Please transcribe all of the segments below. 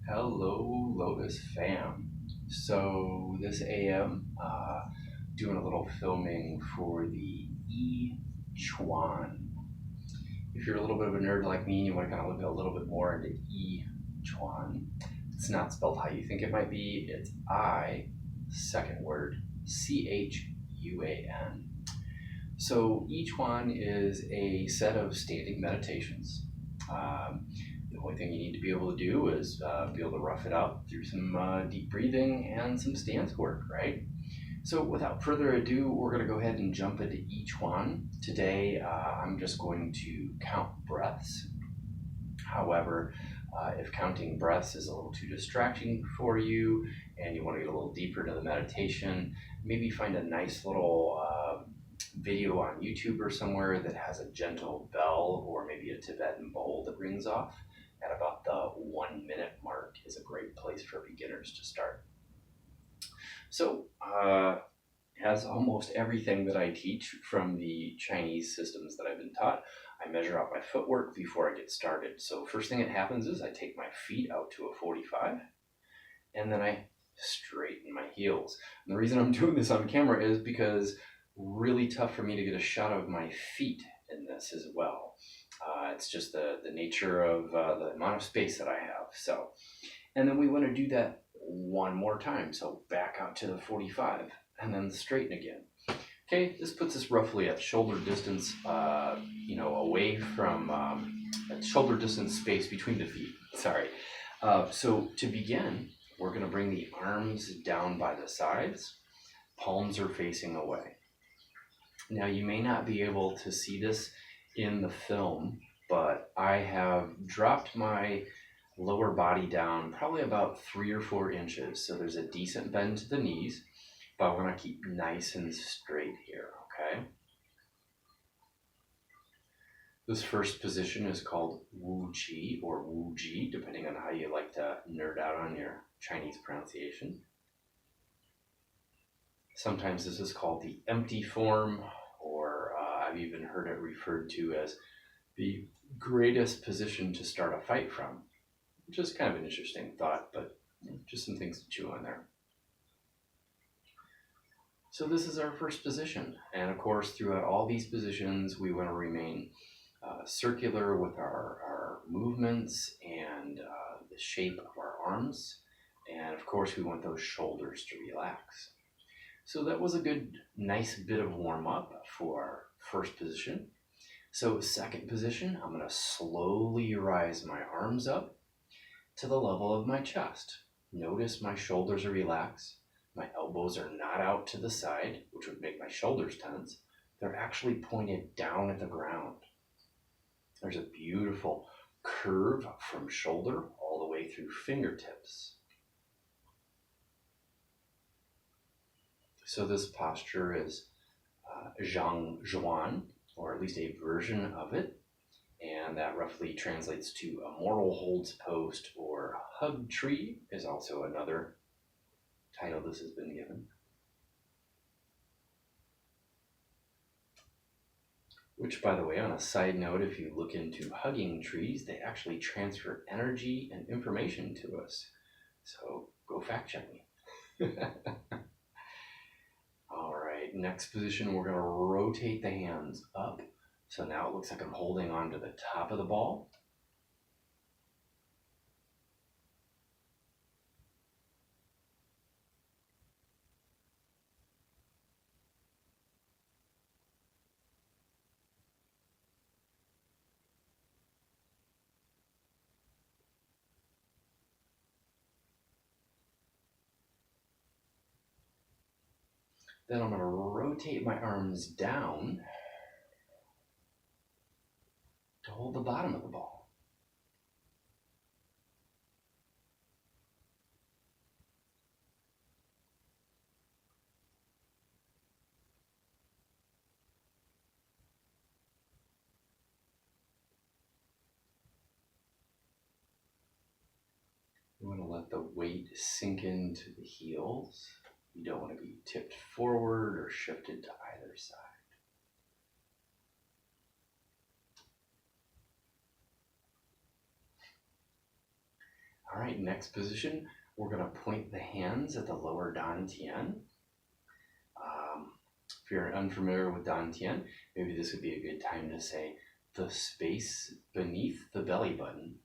Hello, Lotus fam. So this AM, doing a little filming for the chuan. If you're a little bit of a nerd like me and you want to kind of look a little bit more into chuan, it's not spelled how you think it might be. It's second word, chuan. So chuan is a set of standing meditations. The only thing you need to be able to do is be able to rough it up through some deep breathing and some stance work, right? So without further ado, we're going to go ahead and jump into each one. Today, I'm just going to count breaths. However, if counting breaths is a little too distracting for you and you want to get a little deeper into the meditation, maybe find a nice little video on YouTube or somewhere that has a gentle bell or maybe a Tibetan bowl that rings off at about the 1 minute mark is a great place for beginners to start. So, as almost everything that I teach from the Chinese systems that I've been taught, I measure out my footwork before I get started. So first thing that happens is I take my feet out to a 45 and then I straighten my heels. And the reason I'm doing this on camera is because really tough for me to get a shot of my feet in this as well. It's just the nature of the amount of space that I have. So, and then we want to do that one more time. So back out to the 45 and then straighten again. Okay, this puts us roughly at shoulder distance, away from shoulder distance space between the feet. Sorry. So to begin, we're going to bring the arms down by the sides. Palms are facing away. Now you may not be able to see this in the film, but I have dropped my lower body down probably about 3 or 4 inches. So there's a decent bend to the knees, but I want to keep nice and straight here, okay? This first position is called Wu Qi or Wu Ji, depending on how you like to nerd out on your Chinese pronunciation. Sometimes this is called the empty form, or I've even heard it referred to as the greatest position to start a fight from, which is kind of an interesting thought, but just some things to chew on there. So this is our first position, and of course throughout all these positions we want to remain circular with our movements and the shape of our arms, and of course we want those shoulders to relax. So that was a good, nice bit of warm-up for our first position. So second position, I'm going to slowly rise my arms up to the level of my chest. Notice my shoulders are relaxed. My elbows are not out to the side, which would make my shoulders tense. They're actually pointed down at the ground. There's a beautiful curve from shoulder all the way through fingertips. So this posture is Zhang Zhuan, or at least a version of it. And that roughly translates to a moral holds post, or hug tree is also another title this has been given. Which, by the way, on a side note, if you look into hugging trees, they actually transfer energy and information to us. So go fact check me. All right, next position, we're going to rotate the hands up. So now it looks like I'm holding on to the top of the ball. Then I'm going to rotate my arms down to hold the bottom of the ball. You want to let the weight sink into the heels. You don't want to be tipped forward or shifted to either side. All right, next position, we're going to point the hands at the lower dantian. If you're unfamiliar with dantian, maybe this would be a good time to say the space beneath the belly button,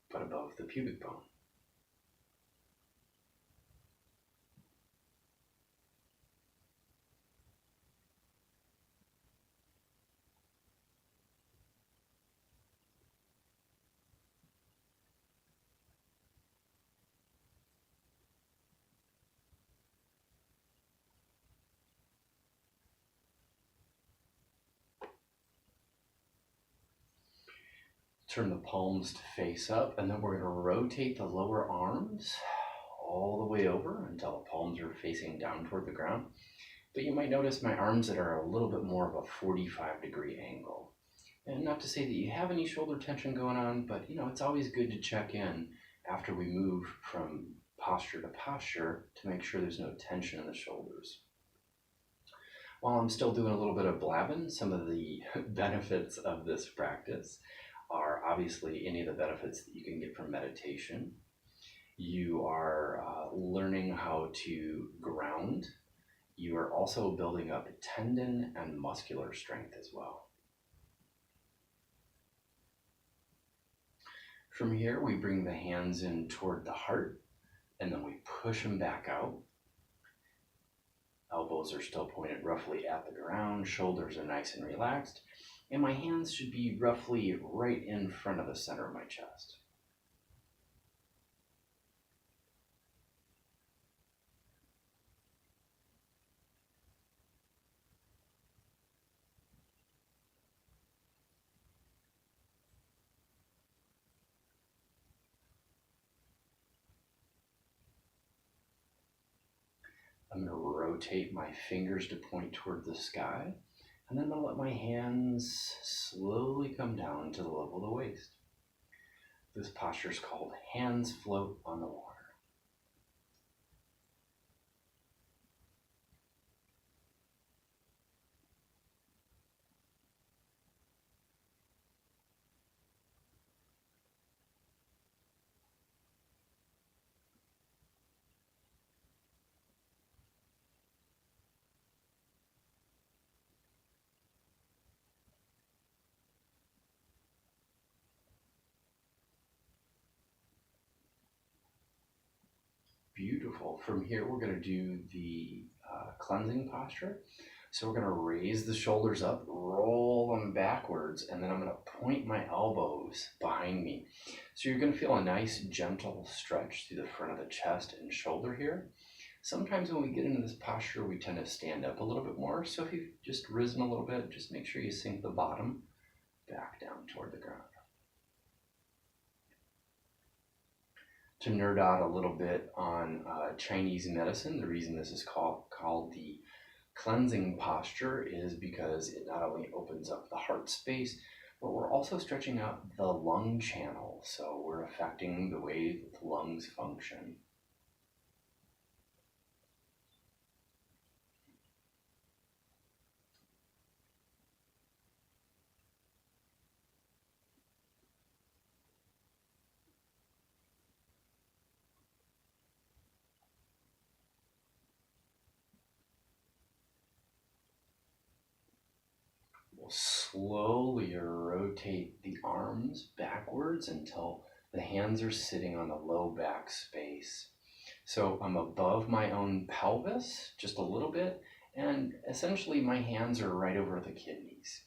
but above the pubic bone. Turn the palms to face up, and then we're going to rotate the lower arms all the way over until the palms are facing down toward the ground. But you might notice my arms that are a little bit more of a 45-degree angle. And not to say that you have any shoulder tension going on, but it's always good to check in after we move from posture to posture to make sure there's no tension in the shoulders. While I'm still doing a little bit of blabbing, some of the benefits of this practice are obviously any of the benefits that you can get from meditation. You are learning how to ground. You are also building up tendon and muscular strength as well. From here, we bring the hands in toward the heart, and then we push them back out. Elbows are still pointed roughly at the ground, shoulders are nice and relaxed, and my hands should be roughly right in front of the center of my chest. I'm going to rotate my fingers to point toward the sky, and then I'm going to let my hands slowly come down to the level of the waist. This posture is called hands float on the water. Beautiful. From here, we're going to do the cleansing posture. So we're going to raise the shoulders up, roll them backwards, and then I'm going to point my elbows behind me. So you're going to feel a nice, gentle stretch through the front of the chest and shoulder here. Sometimes when we get into this posture, we tend to stand up a little bit more. So if you've just risen a little bit, just make sure you sink the bottom back down toward the ground. To nerd out a little bit on Chinese medicine, the reason this is called the cleansing posture is because it not only opens up the heart space, but we're also stretching out the lung channel. So we're affecting the way that the lungs function. We'll slowly rotate the arms backwards until the hands are sitting on the low back space. So I'm above my own pelvis just a little bit, and essentially my hands are right over the kidneys.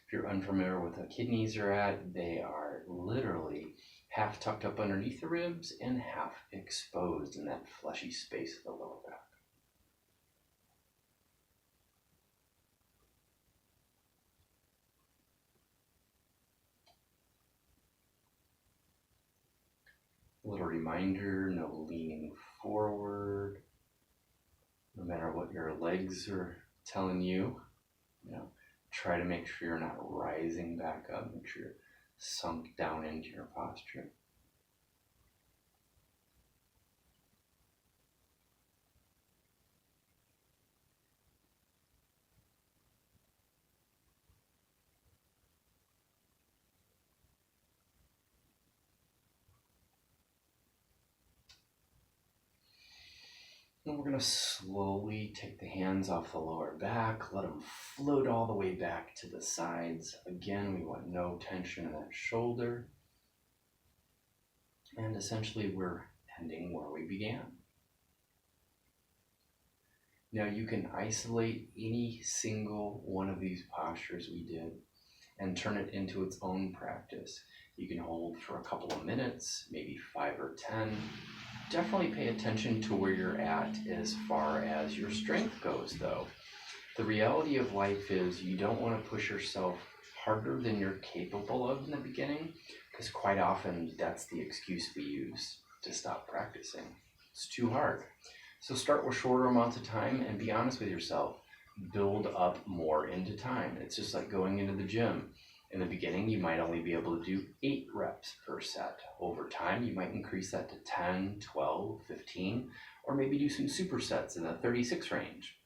If you're unfamiliar with what the kidneys are at, they are literally half tucked up underneath the ribs and half exposed in that fleshy space of the lower back. A little reminder, no leaning forward, no matter what your legs are telling you, try to make sure you're not rising back up, make sure you're sunk down into your posture. And we're going to slowly take the hands off the lower back, let them float all the way back to the sides. Again, we want no tension in that shoulder. And essentially we're ending where we began. Now you can isolate any single one of these postures we did and turn it into its own practice. You can hold for a couple of minutes, maybe 5 or 10. Definitely pay attention to where you're at as far as your strength goes though. The reality of life is you don't want to push yourself harder than you're capable of in the beginning, because quite often that's the excuse we use to stop practicing. It's too hard. So start with shorter amounts of time and be honest with yourself. Build up more into time. It's just like going into the gym. In the beginning, you might only be able to do 8 reps per set. Over time, you might increase that to 10, 12, 15, or maybe do some supersets in the 36 range.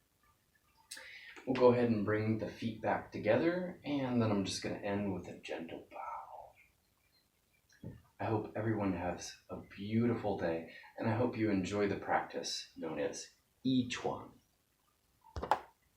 We'll go ahead and bring the feet back together, and then I'm just going to end with a gentle bow. I hope everyone has a beautiful day, and I hope you enjoy the practice known as chuan.